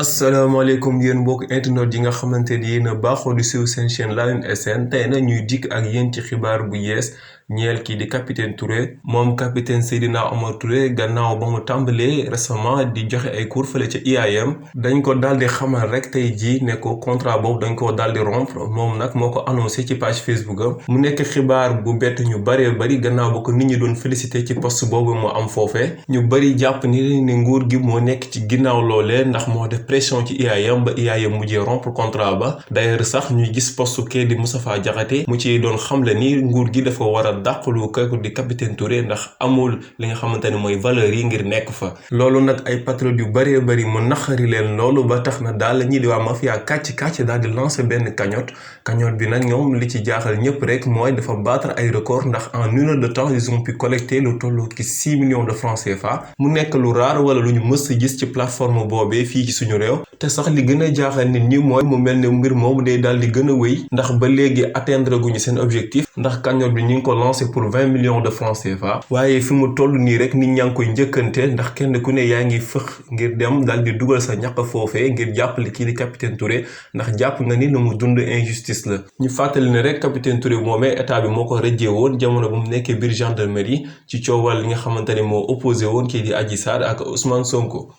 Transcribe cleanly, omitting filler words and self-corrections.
asalaamaaleykum yéen mbokk internet yi nga xamante ni yéen a baaxoo di suivre seen chaîne Lune SN tey nag ñuy dikk ak yéen ci xibaar bu yees ñeel kii di capitaine Touré moom capitaine Seydina Omar Touré gannaaw ba mu tàmbalee récemment di joxe ay cours fële ca IAM dañ ko daal di xamal rek tey jii ne ko contrat boobu dañ ko daal di rompre moom nag moo ko annoncé ci page Facebook am mu nekk xibaar bu bett ñu bëree bëri gannaaw ba ko nit ñi doon félicité ci poste boobu mu am foofee ñu bëri jàpp ni nguur gi moo nekk ci ginnaaw loolee ndax moo def pression ci IAM ba IAM mujjee rompre contrat ba d'ailleurs sax ñuy gis poste kee di Moustapha Diakhaté mu ci doon xamle ni nguur gi dafa war a dàqalu kooku di capitaine Touré ndax amul li nga xamante ne mooy valeur yi ngir nekk fa loolu nag ay patriotes yu bëree bëri mu naqari leen loolu ba tax na daal ñii di waa mafia kàcc daal di lancer benn cagnotte bi nag ñoom li ci jaaxal ñëpp rek mooy dafa battre ay record ndax en 1 heure de temps ils ont pu collecter lu toll ci 6 millions de francs CFA mu nekk lu raar wala lu ñu mës a gis ci plateforme boobee fii ci suñu réew te sax li gën a jaaxal nit ñi mooy mu mel ne mbir moomu day daal di gën a wéy ndax ba léegi atteindre guñu seen objectif ndax cagnotte bi ñu ngi ko lancé pour 20 millions de francs CFA waaye fi mu toll nii rek nit ñaa ngi koy njëkkante ndax kenn ku ne yaa ngi fëx ngir dem daal di dugal sa ñaq foofee ngir jàppale kii di capitaine Touré ndax jàpp nga ni lu mu dund injustice la ñu fàttali ne rek capitaine Touré moomee état bi moo ko rëjee woon jamono bu mu nekkee biir gendarmerie ci coowal li nga xamante ne moo opposé woon kii di Adji Sarr ak Ousmane Sonko.